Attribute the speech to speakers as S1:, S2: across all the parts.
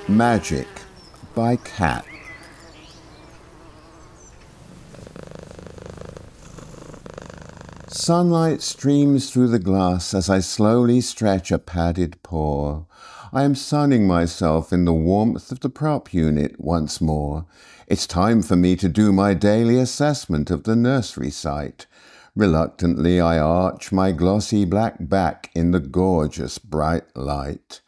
S1: Magic by Cat. Sunlight streams through the glass as I slowly stretch a padded paw. I am sunning myself in the warmth of the prop unit once more. It's time for me to do my daily assessment of the nursery site. Reluctantly, I arch my glossy black back in the gorgeous bright light.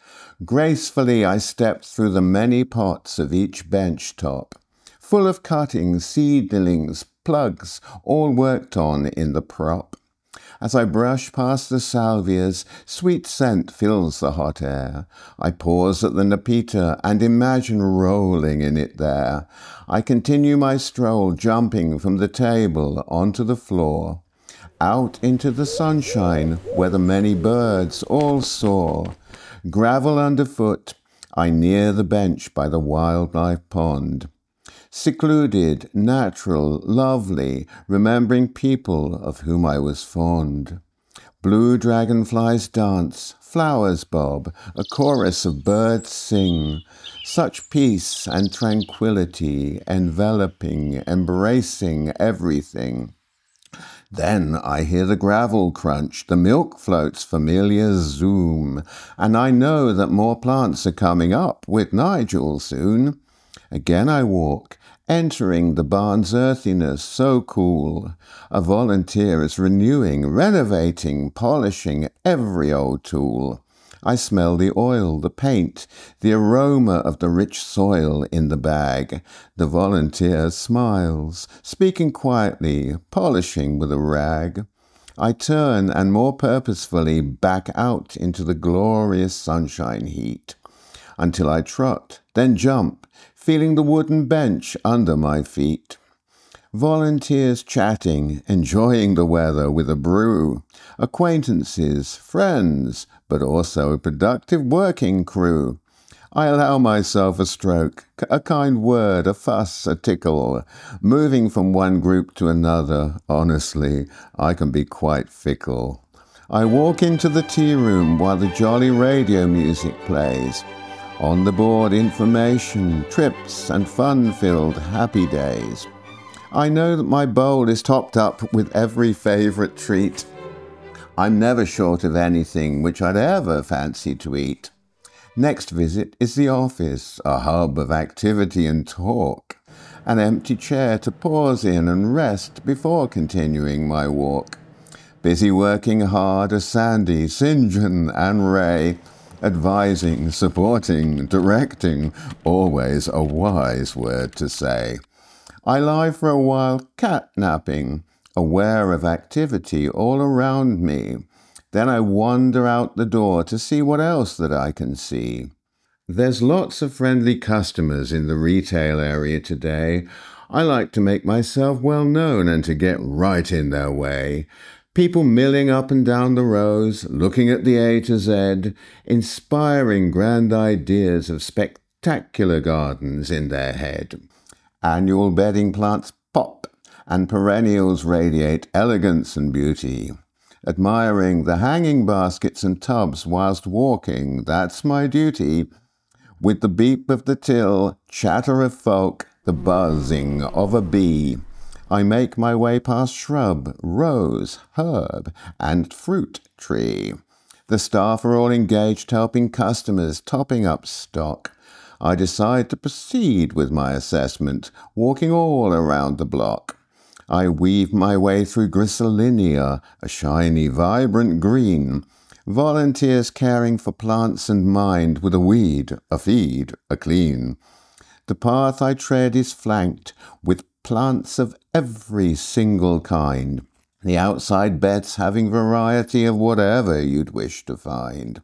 S1: Gracefully, I step through the many pots of each bench top, full of cuttings, seedlings, plugs, all worked on in the prop. As I brush past the salvias, sweet scent fills the hot air. I pause at the Nepeta and imagine rolling in it there. I continue my stroll, jumping from the table onto the floor, out into the sunshine where the many birds all soar. Gravel underfoot, I near the bench by the wildlife pond. Secluded, natural, lovely, remembering people of whom I was fond. Blue dragonflies dance, flowers bob, a chorus of birds sing. Such peace and tranquility, enveloping, embracing everything. Then I hear the gravel crunch, the milk floats familiar zoom, and I know that more plants are coming up with Nigel soon. Again I walk, entering the barn's earthiness so cool. A volunteer is renewing, renovating, polishing every old tool. I smell the oil, the paint, the aroma of the rich soil in the bag. The volunteer smiles, speaking quietly, polishing with a rag. I turn and more purposefully back out into the glorious sunshine heat, until I trot, then jump, feeling the wooden bench under my feet. Volunteers chatting, enjoying the weather with a brew. Acquaintances, friends, but also a productive working crew. I allow myself a stroke, a kind word, a fuss, a tickle. Moving from one group to another, honestly, I can be quite fickle. I walk into the tea room while the jolly radio music plays. On the board, information, trips, and fun-filled happy days. I know that my bowl is topped up with every favourite treat. I'm never short of anything which I'd ever fancy to eat. Next visit is the office, a hub of activity and talk. An empty chair to pause in and rest before continuing my walk. Busy working hard are Sandy, St. John, and Ray. Advising, supporting, directing, always a wise word to say. I lie for a while cat-napping, aware of activity all around me. Then I wander out the door to see what else that I can see. There's lots of friendly customers in the retail area today. I like to make myself well known and to get right in their way. People milling up and down the rows, looking at the A to Z, inspiring grand ideas of spectacular gardens in their head. Annual bedding plants pop, and perennials radiate elegance and beauty. Admiring the hanging baskets and tubs whilst walking, that's my duty. With the beep of the till, chatter of folk, the buzzing of a bee, I make my way past shrub, rose, herb, and fruit tree. The staff are all engaged helping customers, topping up stock. I decide to proceed with my assessment, walking all around the block. I weave my way through Griselinia, a shiny, vibrant green. Volunteers caring for plants and mind with a weed, a feed, a clean. The path I tread is flanked with plants of every single kind. The outside beds having variety of whatever you'd wish to find.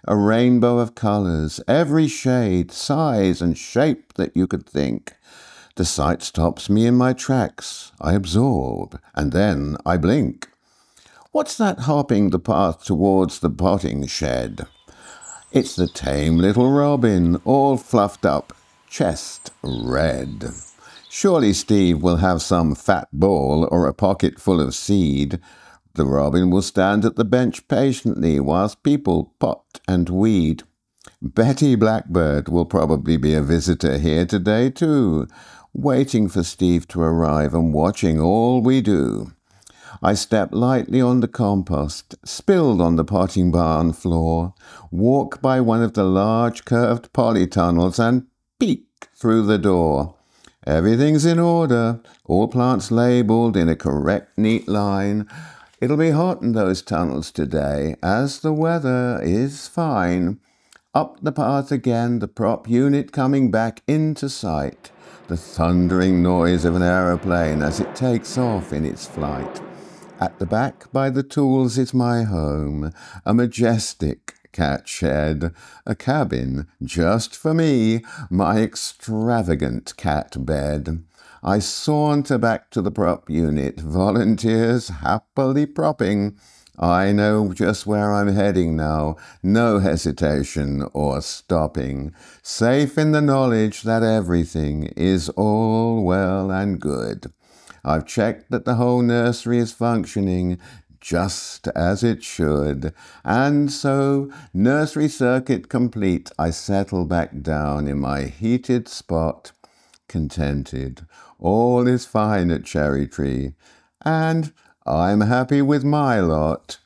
S1: A rainbow of colours, every shade, size and shape that you could think. The sight stops me in my tracks. I absorb, and then I blink. What's that hopping the path towards the potting shed? It's the tame little robin, all fluffed up, chest red. Surely Steve will have some fat ball or a pocket full of seed. The robin will stand at the bench patiently whilst people pot and weed. Betty Blackbird will probably be a visitor here today too, waiting for Steve to arrive and watching all we do. I step lightly on the compost, spilled on the potting barn floor, walk by one of the large curved polytunnels and peek through the door. Everything's in order, all plants labelled in a correct neat line. It'll be hot in those tunnels today, as the weather is fine. Up the path again, the prop unit coming back into sight. The thundering noise of an aeroplane as it takes off in its flight. At the back by the tools is my home, a majestic cat shed, a cabin just for me, my extravagant cat bed. I saunter back to the prop unit, volunteers happily propping. I know just where I'm heading now, no hesitation or stopping, safe in the knowledge that everything is all well and good. I've checked that the whole nursery is functioning just as it should, and so, nursery circuit complete, I settle back down in my heated spot, contented. All is fine at Cherry Tree, and I'm happy with my lot.